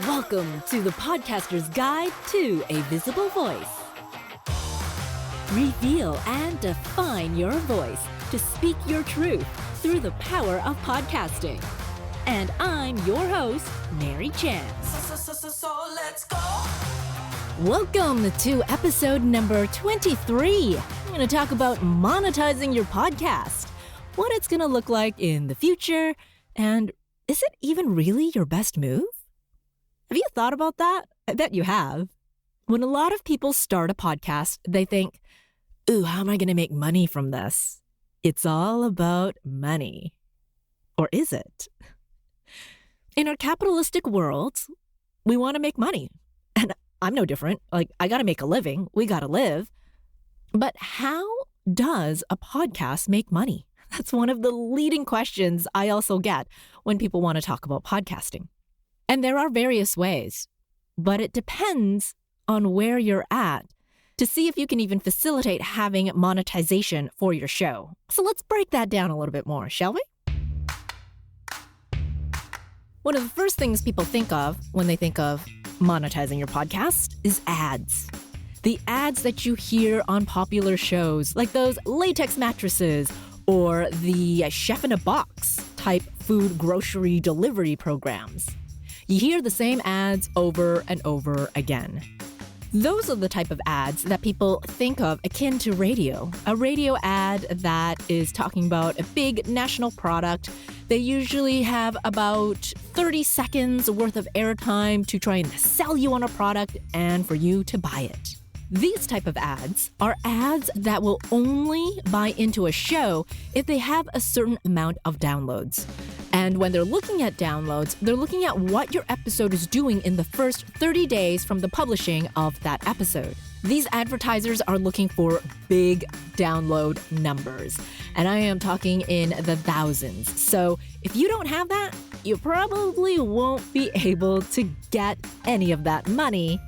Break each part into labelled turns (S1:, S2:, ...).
S1: Welcome to the Podcaster's Guide to a Visible Voice. Reveal and define your voice to speak your truth through the power of podcasting. And I'm your host, Mary Chan.
S2: So let's go.
S1: Welcome to episode number 23. I'm going to talk about monetizing your podcast, what it's going to look like in the future, and is it even really your best move? Have you thought about that? I bet you have. When a lot of people start a podcast, they think, ooh, how am I going to make money from this? It's all about money. Or is it? In our capitalistic world, we want to make money. And I'm no different. I got to make a living. We got to live. But how does a podcast make money? That's one of the leading questions I also get when people want to talk about podcasting. And there are various ways, but it depends on where you're at to see if you can even facilitate having monetization for your show. So let's break that down a little bit more, shall we? One of the first things people think of when they think of monetizing your podcast is ads. The ads that you hear on popular shows, like those latex mattresses or the chef-in-a-box type food grocery delivery programs. You hear the same ads over and over again. Those are the type of ads that people think of akin to radio. A radio ad that is talking about a big national product. They usually have about 30 seconds worth of airtime to try and sell you on a product and for you to buy it. These type of ads are ads that will only buy into a show if they have a certain amount of downloads. And when they're looking at downloads, they're looking at what your episode is doing in the first 30 days from the publishing of that episode. These advertisers are looking for big download numbers, and I am talking in the thousands. So if you don't have that, you probably won't be able to get any of that money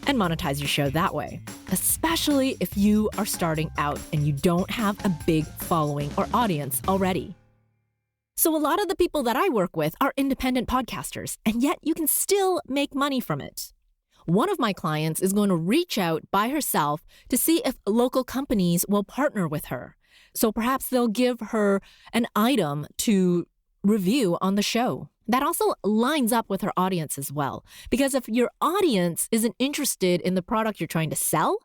S1: and monetize your show that way, especially if you are starting out and you don't have a big following or audience already. So a lot of the people that I work with are independent podcasters, and yet you can still make money from it. One of my clients is going to reach out by herself to see if local companies will partner with her. So perhaps they'll give her an item to review on the show. That also lines up with her audience as well. Because if your audience isn't interested in the product you're trying to sell,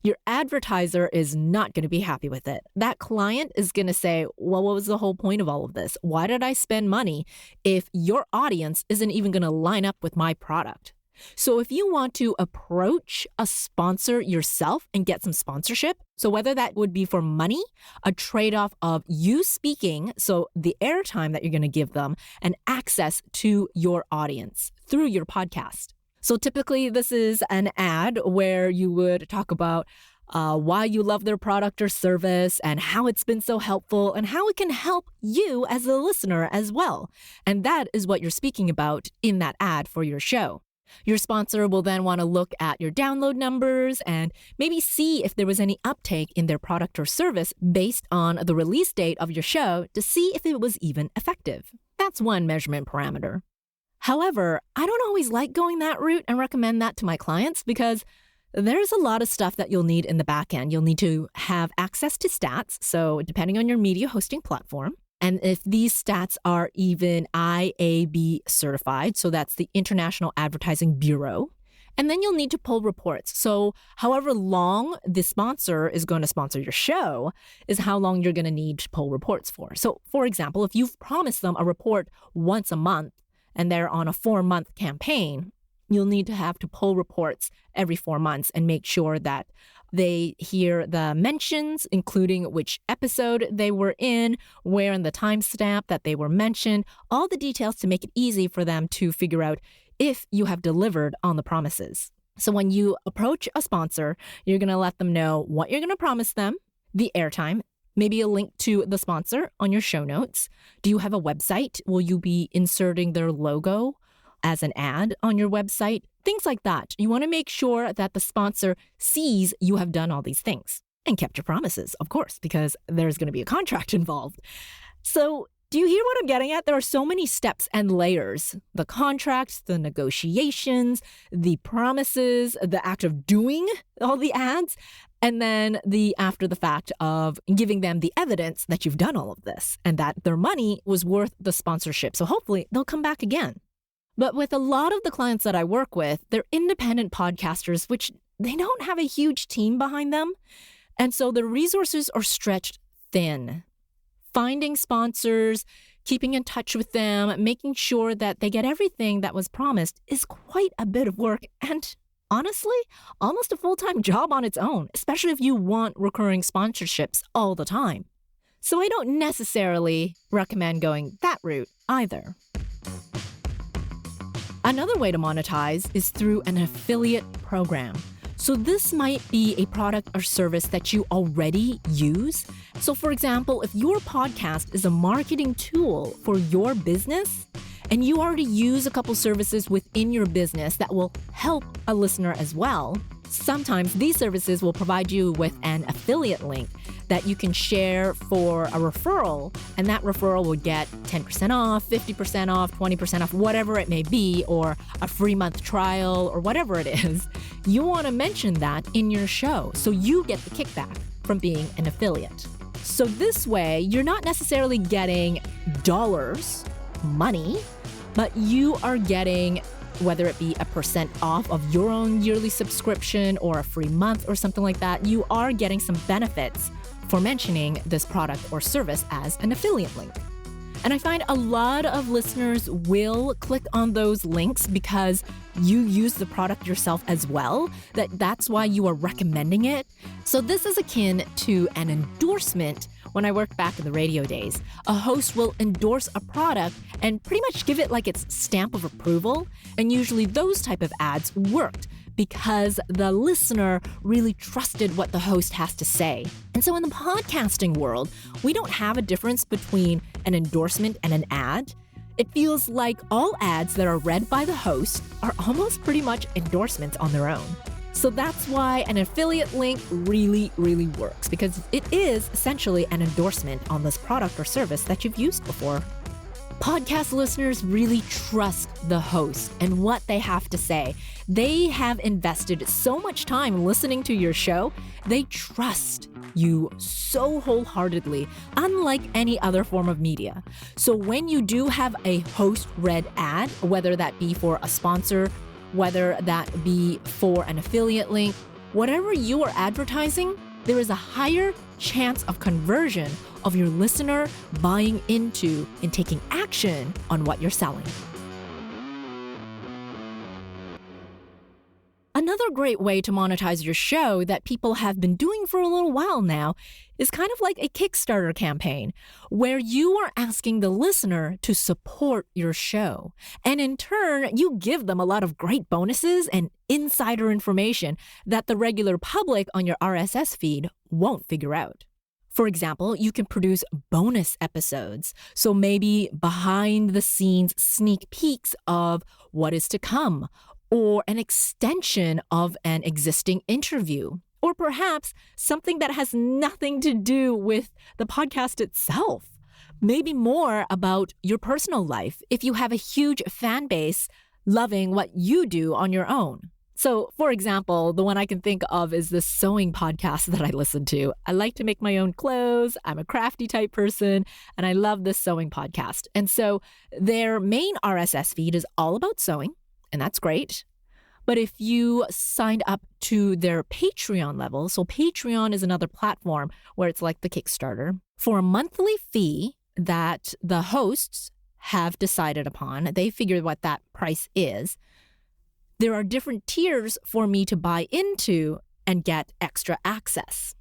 S1: your advertiser is not going to be happy with it. That client is going to say, well, what was the whole point of all of this? Why did I spend money if your audience isn't even going to line up with my product? So if you want to approach a sponsor yourself and get some sponsorship, so whether that would be for money, a trade-off of you speaking, so the airtime that you're going to give them, and access to your audience through your podcast. So typically this is an ad where you would talk about why you love their product or service and how it's been so helpful and how it can help you as a listener as well. And that is what you're speaking about in that ad for your show. Your sponsor will then want to look at your download numbers and maybe see if there was any uptake in their product or service based on the release date of your show to see if it was even effective. That's one measurement parameter. However, I don't always like going that route and recommend that to my clients because there's a lot of stuff that you'll need in the back end. You'll need to have access to stats, so depending on your media hosting platform. And if these stats are even IAB certified, so that's the International Advertising Bureau, and then you'll need to pull reports. So however long the sponsor is going to sponsor your show is how long you're going to need to pull reports for. So for example, if you've promised them a report once a month and they're on a 4-month campaign, you'll need to have to pull reports every 4 months and make sure that they hear the mentions, including which episode they were in, where in the timestamp that they were mentioned, all the details to make it easy for them to figure out if you have delivered on the promises. So when you approach a sponsor, you're going to let them know what you're going to promise them, the airtime, maybe a link to the sponsor on your show notes. Do you have a website? Will you be inserting their logo as an ad on your website? Things like that. You want to make sure that the sponsor sees you have done all these things and kept your promises, of course, because there's going to be a contract involved. So Do you hear what I'm getting at? There are so many steps and layers. The contracts, the negotiations, the promises, the act of doing all the ads, and then the after the fact of giving them the evidence that you've done all of this and that their money was worth the sponsorship. So hopefully they'll come back again. But with a lot of the clients that I work with, they're independent podcasters, which they don't have a huge team behind them. And so the resources are stretched thin. Finding sponsors, keeping in touch with them, making sure that they get everything that was promised is quite a bit of work and, honestly, almost a full-time job on its own, especially if you want recurring sponsorships all the time. So I don't necessarily recommend going that route either. Another way to monetize is through an affiliate program. So this might be a product or service that you already use. So for example, if your podcast is a marketing tool for your business and you already use a couple services within your business that will help a listener as well, sometimes these services will provide you with an affiliate link that you can share for a referral, and that referral will get 10% off, 50% off, 20% off, whatever it may be, or a free month trial, or whatever it is. You want to mention that in your show, so you get the kickback from being an affiliate. So this way, you're not necessarily getting dollars, money, but you are getting, whether it be a % off of your own yearly subscription or a free month or something like that, you are getting some benefits for mentioning this product or service as an affiliate link. And I find a lot of listeners will click on those links because you use the product yourself as well, that's why you are recommending it. So this is akin to an endorsement. When I worked back in the radio days, a host will endorse a product and pretty much give it like its stamp of approval. And usually those type of ads worked because the listener really trusted what the host has to say. And so in the podcasting world, we don't have a difference between an endorsement and an ad. It feels like all ads that are read by the host are almost pretty much endorsements on their own. So that's why an affiliate link really, really works, because it is essentially an endorsement on this product or service that you've used before. Podcast listeners really trust the host and what they have to say. They have invested so much time listening to your show. They trust you so wholeheartedly, unlike any other form of media. So when you do have a host-read ad, whether that be for a sponsor, whether that be for an affiliate link, whatever you are advertising, there is a higher chance of conversion of your listener buying into and taking action on what you're selling. Another great way to monetize your show that people have been doing for a little while now is kind of like a Kickstarter campaign, where you are asking the listener to support your show. And in turn, you give them a lot of great bonuses and insider information that the regular public on your RSS feed won't figure out. For example, you can produce bonus episodes. So maybe behind the scenes sneak peeks of what is to come, or an extension of an existing interview, or perhaps something that has nothing to do with the podcast itself. Maybe more about your personal life if you have a huge fan base loving what you do on your own. So, for example, the one I can think of is the sewing podcast that I listen to. I like to make my own clothes. I'm a crafty type person, and I love this sewing podcast. And so their main RSS feed is all about sewing, and that's great. But if you signed up to their Patreon level, so Patreon is another platform where it's like the Kickstarter, for a monthly fee that the hosts have decided upon, they figured what that price is. There are different tiers for me to buy into and get extra access.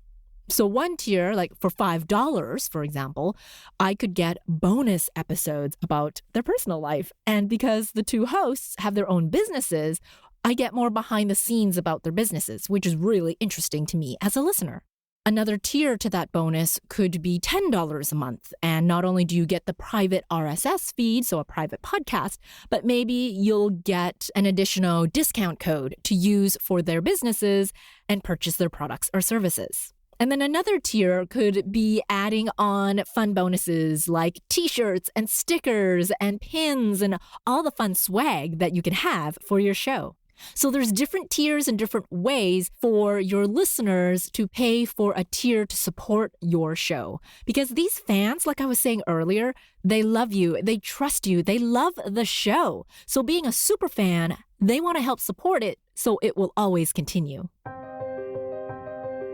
S1: So one tier, like for $5, for example, I could get bonus episodes about their personal life. And because the two hosts have their own businesses, I get more behind the scenes about their businesses, which is really interesting to me as a listener. Another tier to that bonus could be $10 a month. And not only do you get the private RSS feed, so a private podcast, but maybe you'll get an additional discount code to use for their businesses and purchase their products or services. And then another tier could be adding on fun bonuses like t-shirts and stickers and pins and all the fun swag that you can have for your show. So there's different tiers and different ways for your listeners to pay for a tier to support your show. Because these fans, like I was saying earlier, they love you, they trust you, they love the show. So being a super fan, they want to help support it so it will always continue.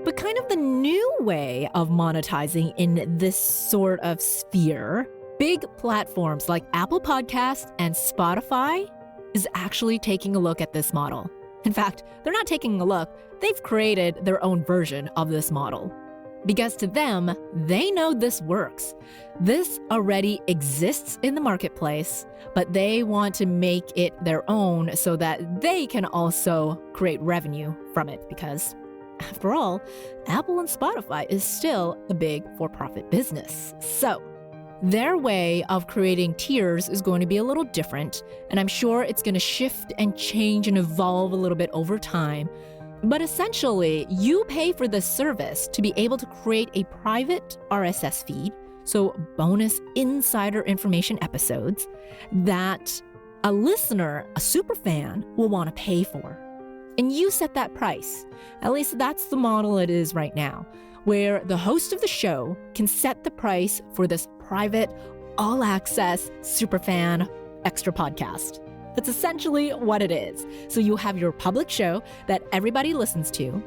S1: But kind of the new way of monetizing in this sort of sphere, big platforms like Apple Podcasts and Spotify is actually taking a look at this model. In fact, they're not taking a look, they've created their own version of this model. Because to them, they know this works. This already exists in the marketplace, but they want to make it their own so that they can also create revenue from it because after all, Apple and Spotify is still a big for-profit business. So their way of creating tiers is going to be a little different, and I'm sure it's going to shift and change and evolve a little bit over time. But essentially, you pay for this service to be able to create a private RSS feed, so bonus insider information episodes, that a listener, a superfan, will want to pay for. And you set that price. At least that's the model it is right now, where the host of the show can set the price for this private, all-access, superfan extra podcast. That's essentially what it is. So you have your public show that everybody listens to,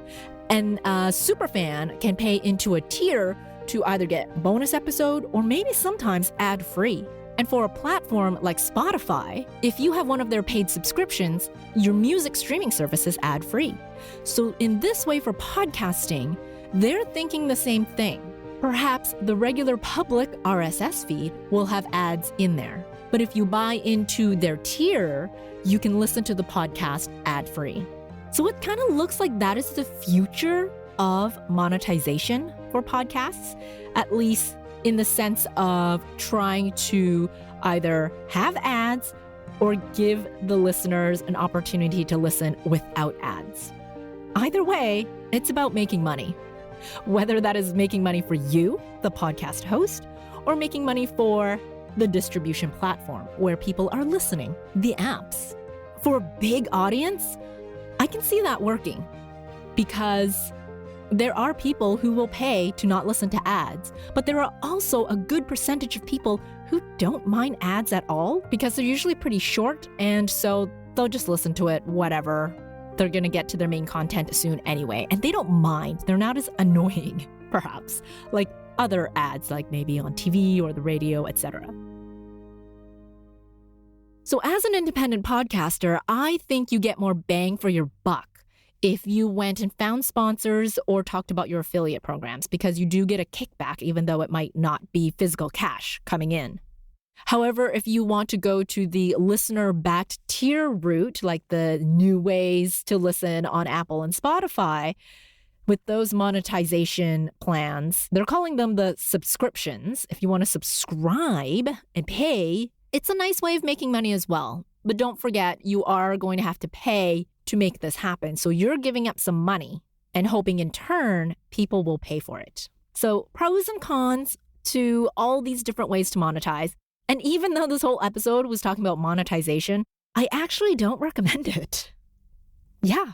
S1: and a superfan can pay into a tier to either get a bonus episode or maybe sometimes ad-free. And for a platform like Spotify, if you have one of their paid subscriptions, your music streaming service is ad-free. So in this way for podcasting, they're thinking the same thing. Perhaps the regular public RSS feed will have ads in there. But if you buy into their tier, you can listen to the podcast ad-free. So it kind of looks like that is the future of monetization for podcasts, at least in the sense of trying to either have ads or give the listeners an opportunity to listen without ads. Either way, it's about making money. Whether that is making money for you, the podcast host, or making money for the distribution platform where people are listening, the apps. For a big audience, I can see that working because there are people who will pay to not listen to ads, but there are also a good percentage of people who don't mind ads at all because they're usually pretty short, and so they'll just listen to it, whatever. They're going to get to their main content soon anyway, and they don't mind. They're not as annoying, perhaps, like other ads, like maybe on TV or the radio, etc. So as an independent podcaster, I think you get more bang for your buck if you went and found sponsors or talked about your affiliate programs, because you do get a kickback even though it might not be physical cash coming in. However, if you want to go to the listener-backed tier route, like the new ways to listen on Apple and Spotify, with those monetization plans, they're calling them the subscriptions. If you want to subscribe and pay, it's a nice way of making money as well. But don't forget, you are going to have to pay to make this happen. So you're giving up some money and hoping in turn people will pay for it. So pros and cons to all these different ways to monetize. And even though this whole episode was talking about monetization, I actually don't recommend it. Yeah,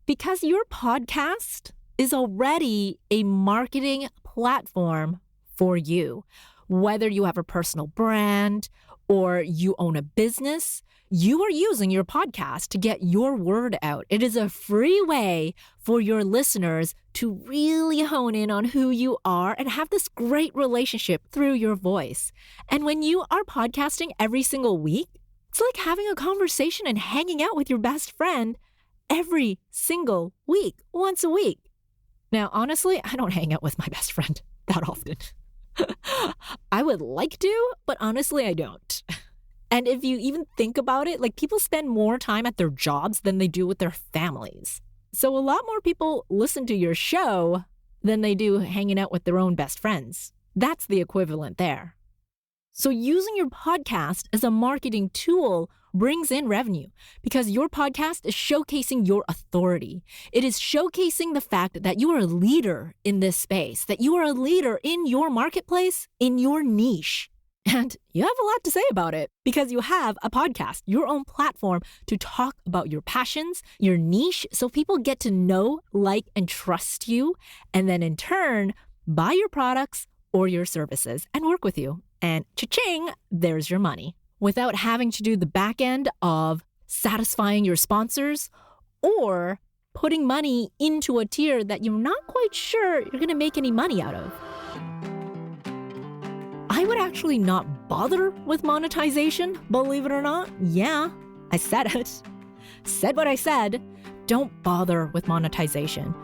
S1: because your podcast is already a marketing platform for you. Whether you have a personal brand or you own a business, you are using your podcast to get your word out. It is a free way for your listeners to really hone in on who you are and have this great relationship through your voice. And when you are podcasting every single week, it's like having a conversation and hanging out with your best friend every single week, once a week. Now, honestly, I don't hang out with my best friend that often. I would like to, but honestly, I don't. And if you even think about it, like people spend more time at their jobs than they do with their families. So a lot more people listen to your show than they do hanging out with their own best friends. That's the equivalent there. So using your podcast as a marketing tool brings in revenue because your podcast is showcasing your authority. It is showcasing the fact that you are a leader in this space, that you are a leader in your marketplace, in your niche. And you have a lot to say about it because you have a podcast, your own platform to talk about your passions, your niche, so people get to know, like, and trust you, and then in turn, buy your products or your services and work with you. And cha-ching, there's your money. Without having to do the back end of satisfying your sponsors or putting money into a tier that you're not quite sure you're going to make any money out of. I would actually not bother with monetization, believe it or not. Yeah, I said it. Said what I said. Don't bother with monetization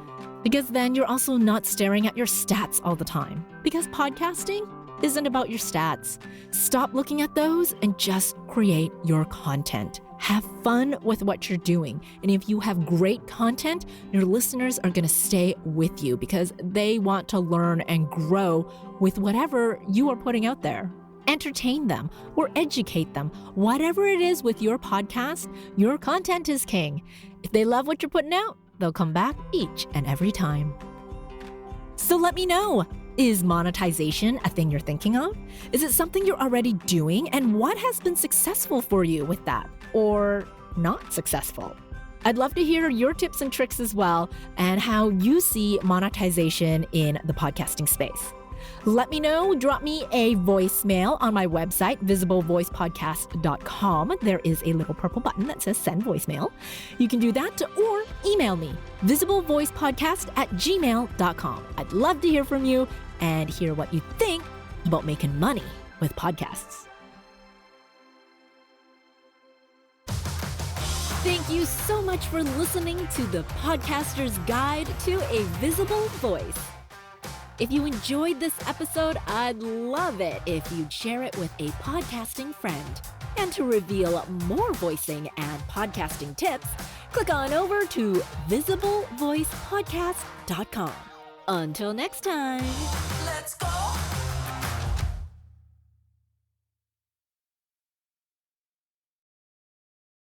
S1: because then you're also not staring at your stats all the time. Because podcasting isn't about your stats. Stop looking at those and just create your content. Have fun with what you're doing. And if you have great content, your listeners are going to stay with you because they want to learn and grow with whatever you are putting out there. Entertain them or educate them. Whatever it is with your podcast, your content is king. If they love what you're putting out, they'll come back each and every time. So let me know. Is monetization a thing you're thinking of? Is it something you're already doing? And what has been successful for you with that? Or not successful? I'd love to hear your tips and tricks as well and how you see monetization in the podcasting space. Let me know. Drop me a voicemail on my website, visiblevoicepodcast.com. There is a little purple button that says send voicemail. You can do that or email me, visiblevoicepodcast@gmail.com. I'd love to hear from you and hear what you think about making money with podcasts. Thank you so much for listening to the Podcaster's Guide to a Visible Voice. If you enjoyed this episode, I'd love it if you'd share it with a podcasting friend. And to reveal more voicing and podcasting tips, click on over to visiblevoicepodcast.com. Until next time.
S2: Let's go.